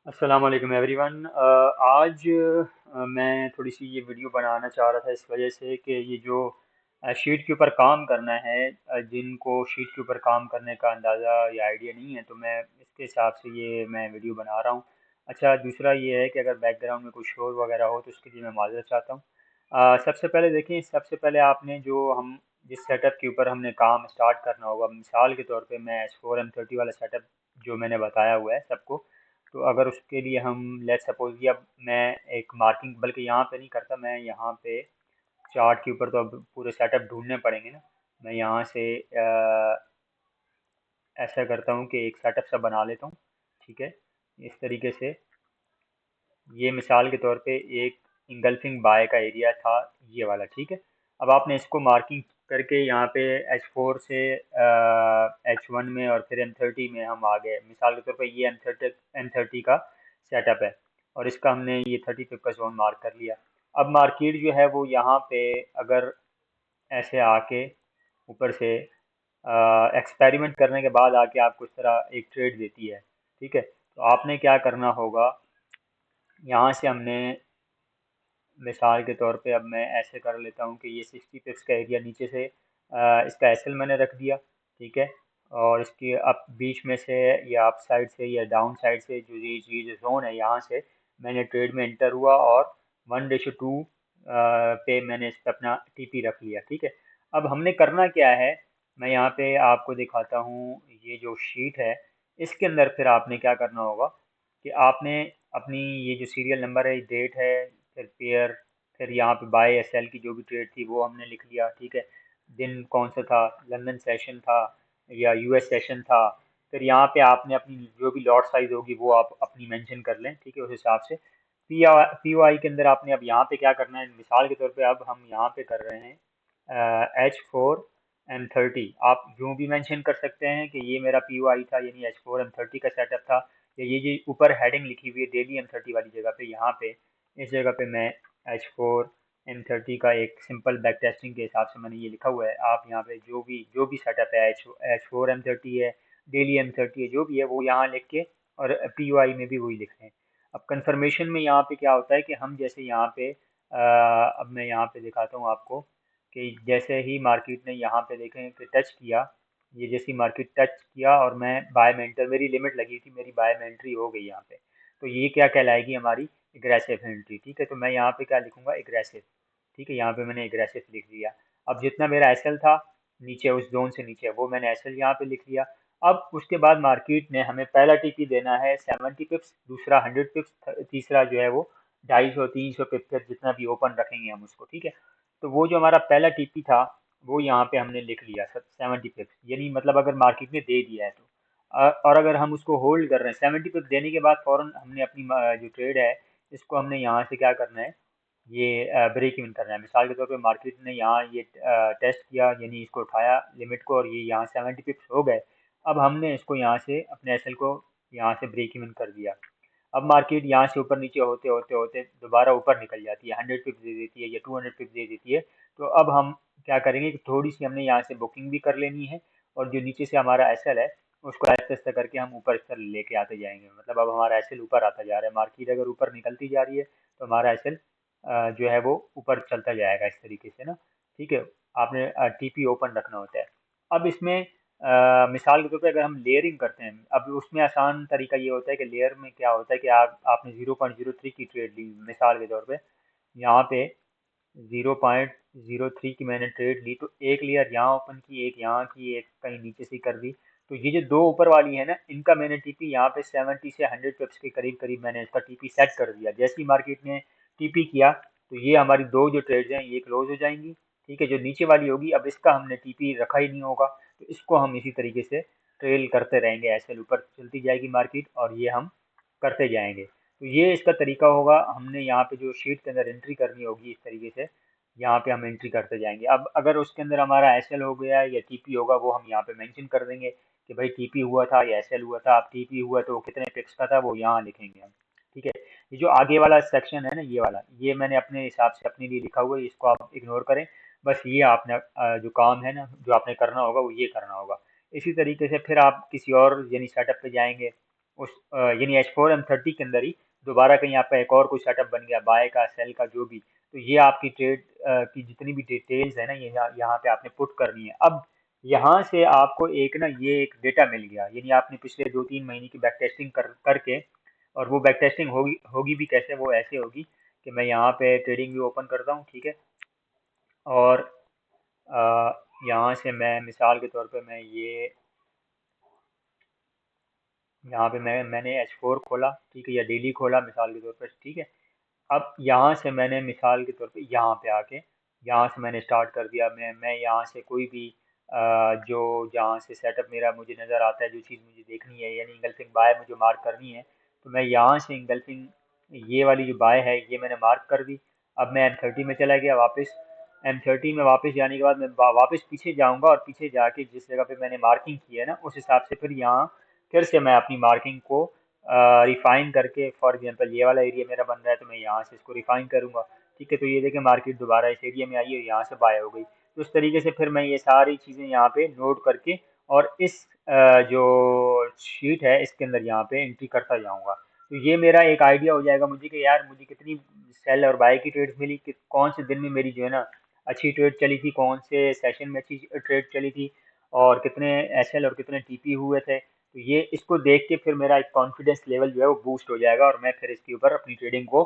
अस्सलाम वालेकुम एवरीवन। आज मैं थोड़ी सी ये वीडियो बनाना चाह रहा था इस वजह से कि ये जो शीट के ऊपर काम करना है, जिनको शीट के ऊपर काम करने का अंदाज़ा या आइडिया नहीं है, तो मैं इसके हिसाब से ये मैं वीडियो बना रहा हूँ। अच्छा, दूसरा ये है कि अगर बैकग्राउंड में कोई शोर वगैरह हो तो उसके लिए मैं माज़रत चाहता हूँ। सबसे पहले देखें, सबसे पहले आपने जो हम जिस सेटअप के ऊपर हमने काम स्टार्ट करना होगा, मिसाल के तौर पे मैं S4 M30 वाला सेटअप जो मैंने बताया हुआ है सबको, तो अगर उसके लिए हम लेट्स सपोज कि अब मैं एक मार्किंग बल्कि यहाँ पे नहीं करता, मैं यहाँ पे चार्ट के ऊपर तो अब पूरे सेटअप ढूंढने पड़ेंगे ना। मैं यहाँ से ऐसा करता हूँ कि एक सेटअप सा बना लेता हूँ। ठीक है, इस तरीके से ये मिसाल के तौर पे एक इंगल्फिंग बाय का एरिया था, ये वाला। ठीक है, अब आपने इसको मार्किंग करके यहाँ पे H4 से H1 में और फिर M30 में हम आ गए। मिसाल के तौर पे ये M30 का सेटअप है और इसका हमने ये 30 पिप का जोन मार्क कर लिया। अब मार्केट जो है वो यहाँ पे अगर ऐसे आके ऊपर से एक्सपेरिमेंट करने के बाद आके आपको इस तरह एक ट्रेड देती है। ठीक है, तो आपने क्या करना होगा, यहाँ से हमने मिसाल के तौर पे अब मैं ऐसे कर लेता हूँ कि ये 60 पिप्स का एरिया नीचे से इसका एसएल मैंने रख दिया। ठीक है, और इसके अप बीच में से या अप साइड से या डाउन साइड से जो ये जो जोन है, यहाँ से मैंने ट्रेड में एंटर हुआ और 1:2 पे मैंने इस पर अपना टीपी रख लिया। ठीक है, अब हमने करना क्या है, मैं यहाँ पे आपको दिखाता हूँ। ये जो शीट है, इसके अंदर फिर आपने क्या करना होगा कि आपने अपनी ये जो सीरियल नंबर है, डेट है, फिर पेयर, फिर यहाँ पे बाय एस एल की जो भी ट्रेड थी वो हमने लिख लिया। ठीक है, दिन कौन सा था, लंदन सेशन था या यूएस सेशन था। फिर यहाँ पे आपने अपनी जो भी लॉट साइज होगी वो आप अपनी मेंशन कर लें। ठीक है, उस हिसाब से पी ओ आई के अंदर आपने अब यहाँ पे क्या करना है, मिसाल के तौर पे अब हम यहाँ पे कर रहे हैं H4 M30। आप यूँ भी मेंशन कर सकते हैं कि ये मेरा पी ओ आई था, यानी H4 M30 का सेटअप था। या ये जो ऊपर हेडिंग लिखी हुई है डेली M30 वाली जगह पे, यहाँ पे इस जगह पे मैं H4 M30 का एक सिंपल बैक टेस्टिंग के हिसाब से मैंने ये लिखा हुआ है। आप यहाँ पे जो भी सेटअप है, H4 M30 है, डेली M30 है, जो भी है वो यहाँ लिख के और पी ओ आई में भी वही लिख रहे हैं। अब कंफर्मेशन में यहाँ पे क्या होता है कि हम जैसे यहाँ पे अब मैं यहाँ पे दिखाता हूँ आपको कि जैसे ही मार्केट ने यहाँ पे देखें कि टच किया, ये जैसी मार्केट टच किया और मैं बाय में एंटर, मेरी लिमिट लगी थी, मेरी बाय में एंट्री हो गई यहाँ पे, तो ये क्या कहलाएगी, हमारी एग्रेसिव एंट्री। ठीक है, तो मैं यहाँ पे क्या लिखूंगा, एग्रेसिव। ठीक है, यहाँ पे मैंने एग्रेसिव लिख दिया। अब जितना मेरा एसएल था नीचे, उस जोन से नीचे, वो मैंने एसएल यहाँ पे लिख लिया। अब उसके बाद मार्केट ने हमें पहला टीपी देना है 70 पिप्स, दूसरा 100 पिप्स, तीसरा जो है वो 250 300 पिप्स तक जितना भी ओपन रखेंगे हम उसको। ठीक है, तो वो जो हमारा पहला टीपी था वो यहाँ पे हमने लिख लिया 70 पिप्स, यानी मतलब अगर मार्केट ने दे दिया है तो। और अगर हम उसको होल्ड कर रहे हैं, 70 पिप्स देने के बाद फौरन हमने अपनी जो ट्रेड है इसको हमने यहाँ से क्या करना है, ये ब्रेक इवन करना है। मिसाल के तौर पे मार्केट ने यहाँ ये टेस्ट किया, यानी इसको उठाया लिमिट को, और ये यहाँ 70 पिप्स हो गए। अब हमने इसको यहाँ से अपने एसएल को यहाँ से ब्रेक इवन कर दिया। अब मार्केट यहाँ से ऊपर नीचे होते होते होते दोबारा ऊपर निकल जाती है, 100 पिप्स दे देती है या 200 पिप्स दे देती है। तो अब हम क्या करेंगे कि थोड़ी सी हमने यहाँ से बुकिंग भी कर लेनी है, और जो नीचे से हमारा एसएल है उसको आहिस्ता आहिस्ता करके हम ऊपर इस तरह लेके आते जाएंगे। मतलब अब हमारा एसएल ऊपर आता जा रहा है, मार्केट अगर ऊपर निकलती जा रही है तो हमारा एसएल जो है वो ऊपर चलता जाएगा इस तरीके से ना। ठीक है, आपने टीपी ओपन रखना होता है। अब इसमें मिसाल के तौर पे अगर हम लेयरिंग करते हैं, अब उसमें आसान तरीका ये होता है कि लेयर में क्या होता है कि आपने 0.03 की ट्रेड ली, मिसाल के तौर पे यहाँ पे 0.03 की मैंने ट्रेड ली, तो एक लेयर यहाँ ओपन की, एक यहाँ की, एक कहीं नीचे से कर दी। तो ये जो दो ऊपर वाली है ना, इनका मैंने टीपी यहाँ पे 70 से 100 पिप्स के करीब करीब मैंने इसका टीपी सेट कर दिया। जैसे ही मार्केट ने टीपी किया तो ये हमारी दो जो ट्रेड्स हैं ये क्लोज हो जाएंगी। ठीक है, जो नीचे वाली होगी, अब इसका हमने टीपी रखा ही नहीं होगा, तो इसको हम इसी तरीके से ट्रेल करते रहेंगे, ऐसे ऊपर चलती जाएगी मार्केट और ये हम करते जाएंगे। तो ये इसका तरीका होगा। हमने यहाँ पे जो शीट के अंदर एंट्री करनी होगी इस तरीके से, यहाँ पे हम एंट्री करते जाएंगे। अब अगर उसके अंदर हमारा एसएल हो गया या टीपी होगा, वो हम यहाँ पे मेंशन कर देंगे कि भाई टीपी हुआ था या एसएल हुआ था। अब टीपी हुआ तो कितने पिक्स का था वो यहाँ लिखेंगे हम। ठीक है, ये जो आगे वाला सेक्शन है ना, ये वाला, ये मैंने अपने हिसाब से अपने लिए लिखा हुआ है, इसको आप इग्नोर करें। बस ये आपने जो काम है ना, जो आपने करना होगा वो ये करना होगा। इसी तरीके से फिर आप किसी और यानी सेटअप पे जाएंगे, यानी H4 M30 के अंदर ही दोबारा कहीं आपका एक और कोई सेटअप बन गया बाय का सेल का जो भी, तो ये आपकी ट्रेड की जितनी भी डिटेल्स है ना ये यहाँ पे आपने पुट करनी है। अब यहाँ से आपको एक ना ये एक डेटा मिल गया, यानी आपने पिछले 2-3 महीने की बैक टेस्टिंग करके, और वो बैक टेस्टिंग होगी होगी भी कैसे, वो ऐसे होगी कि मैं यहाँ पे ट्रेडिंग भी ओपन करता हूँ, ठीक है। और अ, यहाँ से मैं मिसाल के तौर पे मैं ये यहाँ पे मैंने H4 खोला, ठीक है, या डेली खोला मिसाल के तौर पर, ठीक है। अब यहाँ से मैंने मिसाल के तौर पे यहाँ पे आके यहाँ से मैंने स्टार्ट कर दिया, मैं यहाँ से कोई भी जो जहाँ से सेटअप मेरा मुझे नज़र आता है, जो चीज़ मुझे देखनी है, यानी इंगल्फिंग बाय मुझे मार्क करनी है, तो मैं यहाँ से इंगल्फिंग ये वाली जो बाय है ये मैंने मार्क कर दी। अब मैं M30 में चला गया वापस, M30 में वापस जाने के बाद मैं वापस पीछे जाऊंगा, और पीछे जाके जिस जगह पे मैंने मार्किंग की है ना उस हिसाब से फिर यहाँ फिर से मैं अपनी मार्किंग को रिफाइन करके, फॉर एग्जांपल ये वाला एरिया मेरा बन रहा है तो मैं यहाँ से इसको रिफाइन करूंगा, ठीक है। तो ये देखें मार्केट दोबारा इस एरिया में आई है, यहाँ से बाय हो गई। तो इस तरीके से फिर मैं ये सारी चीज़ें यहाँ पे नोट करके और इस जो शीट है इसके अंदर यहाँ पे एंट्री करता जाऊंगा। तो ये मेरा एक आइडिया हो जाएगा मुझे कि यार मुझे कितनी सेल और बाय की ट्रेड्स मिली, कि कौन से दिन में मेरी जो है ना अच्छी ट्रेड चली थी, कौन से सेशन में अच्छी ट्रेड चली थी, और कितने एसएल और कितने टीपी हुए थे। तो ये इसको देख के फिर मेरा एक कॉन्फिडेंस लेवल जो है वो बूस्ट हो जाएगा, और मैं फिर इसके ऊपर अपनी ट्रेडिंग को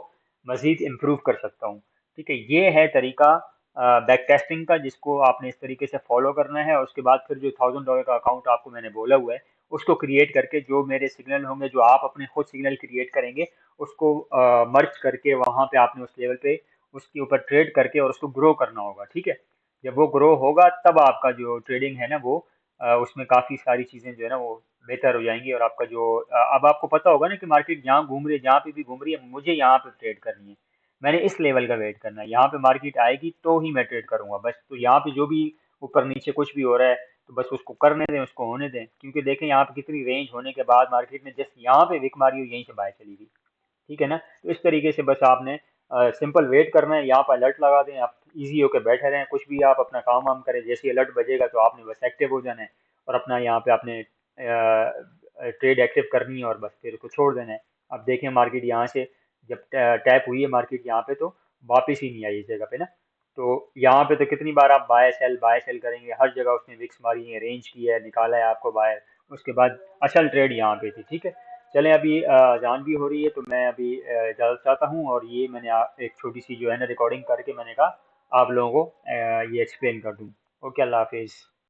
मजीद इम्प्रूव कर सकता हूँ, ठीक है। ये है तरीका बैक टेस्टिंग का, जिसको आपने इस तरीके से फॉलो करना है। और उसके बाद फिर जो $1000 का अकाउंट आपको मैंने बोला हुआ है उसको क्रिएट करके, जो मेरे सिग्नल होंगे, जो आप अपने खुद सिग्नल क्रिएट करेंगे, उसको मर्ज करके वहां पे आपने उस लेवल पे उसके ऊपर ट्रेड करके और उसको ग्रो करना होगा, ठीक है। जब वो ग्रो होगा तब आपका जो ट्रेडिंग है ना वो उसमें काफ़ी सारी चीज़ें जो है ना वो बेहतर हो जाएंगी। और आपका जो अब आपको पता होगा ना कि मार्केट जहाँ घूम रही है, जहाँ पे भी घूम रही है, मुझे यहाँ पे ट्रेड करनी है, मैंने इस लेवल का वेट करना है, यहाँ पे मार्केट आएगी तो ही मैं ट्रेड करूंगा बस। तो यहाँ पे जो भी ऊपर नीचे कुछ भी हो रहा है तो बस उसको करने दें, उसको होने दें, क्योंकि देखें यहाँ पे कितनी रेंज होने के बाद मार्केट ने जस्ट यहाँ पे विक मारी हो, यहीं से बाय चली गई, ठीक है ना। तो इस तरीके से बस आपने सिंपल वेट करना है, यहाँ पर अलर्ट लगा दें, आप इजी होकर बैठे रहें, कुछ भी आप अपना काम वाम करें, जैसे ही अलर्ट बजेगा तो आपने बस एक्टिव हो जाना है, और अपना यहाँ पे आपने ट्रेड एक्टिव करनी है और बस फिर उसको छोड़ देना है। अब देखें मार्केट यहाँ से जब टैप हुई है मार्केट यहाँ पे, तो वापस ही नहीं आई इस जगह पे ना। तो यहाँ पे तो कितनी बार आप बाय सेल करेंगे, हर जगह उसने विक्स मारी है, रेंज की है, निकाला है आपको बाहर, उसके बाद असल ट्रेड यहाँ पे थी, ठीक है। चलें अभी अजान भी हो रही है तो मैं अभी इजाज़त चाहता हूँ, और ये मैंने एक छोटी सी जो है ना रिकॉर्डिंग करके मैंने कहा आप लोगों को ये एक्सप्लेन कर दूँ। ओके, अल्लाह हाफिज़।